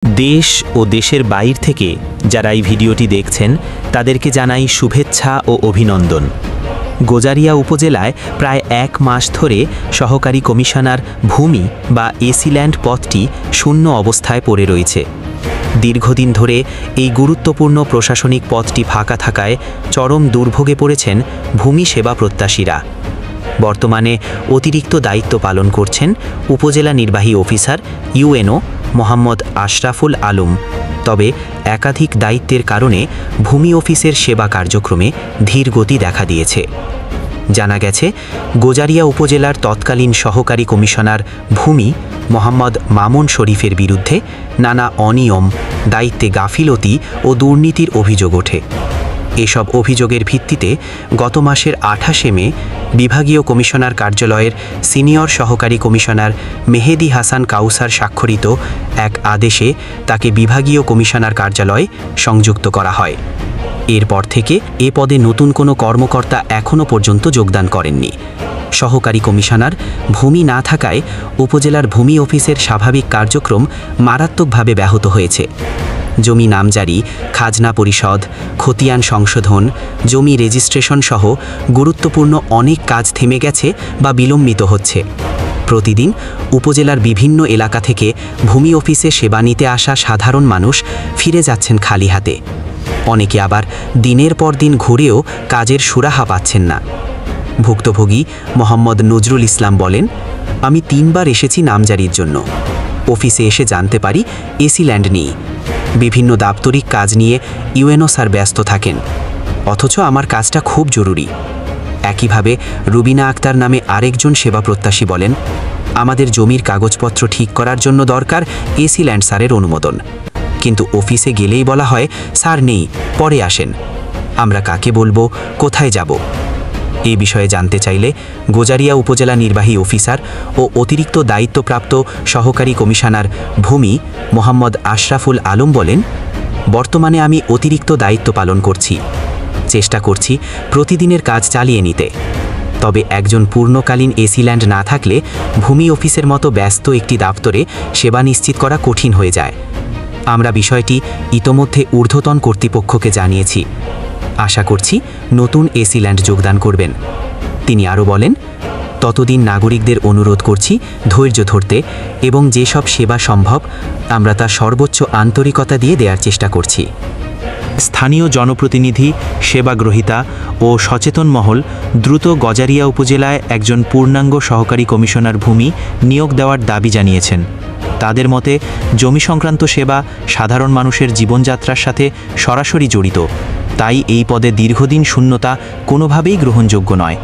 দেশ ও দেশের বাইর থেকে যারা এই ভিডিওটি দেখছেন তাদেরকে জানাই শুভেচ্ছা ও অভিনন্দন। গোজারিয়া উপজেলায় প্রায় ১ মাস ধরে সহকারী কমিশনার ভূমি বা এসি ল্যান্ড পদটি শূন্য অবস্থায় পড়ে রয়েছে। দীর্ঘদিন ধরে এই গুরুত্বপূর্ণ প্রশাসনিক পদটি ফাঁকা থাকায় চরম দুর্ভোগে পড়েছেন ভূমি সেবা প্রত্যাশীরা। বর্তমানে অতিরিক্ত দায়িত্ব পালন করছেন উপজেলা নির্বাহী অফিসার ইউএনও মোহাম্মদ আশরাফুল আলম। তবে একাধিক দায়িত্বের কারণে ভূমি অফিসের সেবা কার্যক্রমে ধীর গতি দেখা দিয়েছে। জানা গেছে, গোজারিয়া উপজেলার তৎকালীন সহকারী কমিশনার ভূমি মোহাম্মদ মামুন শরীফের বিরুদ্ধে নানা অনিয়ম, দায়িত্বে গাফিলতি ও দুর্নীতির অভিযোগ ওঠে। এসব অভিযোগের ভিত্তিতে গত মাসের ২৮শে মে বিভাগীয় কমিশনার কার্যালয়ের সিনিয়র সহকারী কমিশনার মেহেদি হাসান কাউসার স্বাক্ষরিত এক আদেশে তাকে বিভাগীয় কমিশনার কার্যালয়ে সংযুক্ত করা হয়। এরপর থেকে এ পদে নতুন কোনো কর্মকর্তা এখনও পর্যন্ত যোগদান করেননি। সহকারী কমিশনার ভূমি না থাকায় উপজেলার ভূমি অফিসের স্বাভাবিক কার্যক্রম মারাত্মকভাবে ব্যাহত হয়েছে। জমি নামজারি, খাজনা পরিশোধ, খতিয়ান সংশোধন, জমি রেজিস্ট্রেশন সহ গুরুত্বপূর্ণ অনেক কাজ থেমে গেছে বা বিলম্বিত হচ্ছে। প্রতিদিন উপজেলার বিভিন্ন এলাকা থেকে ভূমি অফিসে সেবা নিতে আসা সাধারণ মানুষ ফিরে যাচ্ছেন খালি হাতে। অনেকে আবার দিনের পর দিন ঘুরেও কাজের সুরাহা পাচ্ছেন না। ভুক্তভোগী মোহাম্মদ নজরুল ইসলাম বলেন, আমি ৩ বার এসেছি নামজারির জন্য। অফিসে এসে জানতে পারি এসি ল্যান্ড নেই। বিভিন্ন দাপ্তরিক কাজ নিয়ে ইউএনও স্যার ব্যস্ত থাকেন, অথচ আমার কাজটা খুব জরুরি। একইভাবে রুবিনা আক্তার নামে আরেকজন সেবা প্রত্যাশী বলেন, আমাদের জমির কাগজপত্র ঠিক করার জন্য দরকার এসি ল্যান্ড স্যারের অনুমোদন, কিন্তু অফিসে গেলেই বলা হয় স্যার নেই, পরে আসেন। আমরা কাকে বলবো, কোথায় যাব? এ বিষয়ে জানতে চাইলে গোজারিয়া উপজেলা নির্বাহী অফিসার ও অতিরিক্ত দায়িত্বপ্রাপ্ত সহকারী কমিশনার ভূমি মোহাম্মদ আশরাফুল আলম বলেন, বর্তমানে আমি অতিরিক্ত দায়িত্ব পালন করছি। চেষ্টা করছি প্রতিদিনের কাজ চালিয়ে নিতে। তবে একজন পূর্ণকালীন এসি ল্যান্ড না থাকলে ভূমি অফিসের মতো ব্যস্ত একটি দপ্তরে সেবা নিশ্চিত করা কঠিন হয়ে যায়। আমরা বিষয়টি ইতোমধ্যে ঊর্ধ্বতন কর্তৃপক্ষকে জানিয়েছি। আশা করছি নতুন এসি ল্যান্ড যোগদান করবেন। তিনি আরও বলেন, ততদিন নাগরিকদের অনুরোধ করছি ধৈর্য ধরতে এবং যেসব সেবা সম্ভব আমরা তা সর্বোচ্চ আন্তরিকতা দিয়ে দেওয়ার চেষ্টা করছি। স্থানীয় জনপ্রতিনিধি, সেবাগ্রহীতা ও সচেতন মহল দ্রুত গজারিয়া উপজেলায় একজন পূর্ণাঙ্গ সহকারী কমিশনার ভূমি নিয়োগ দেওয়ার দাবি জানিয়েছেন। তাদের মতে, জমি সংক্রান্ত সেবা সাধারণ মানুষের জীবনযাত্রার সাথে সরাসরি জড়িত, তাই এই পদে দীর্ঘদিন শূন্যতা কোনোভাবেই গ্রহণযোগ্য নয়।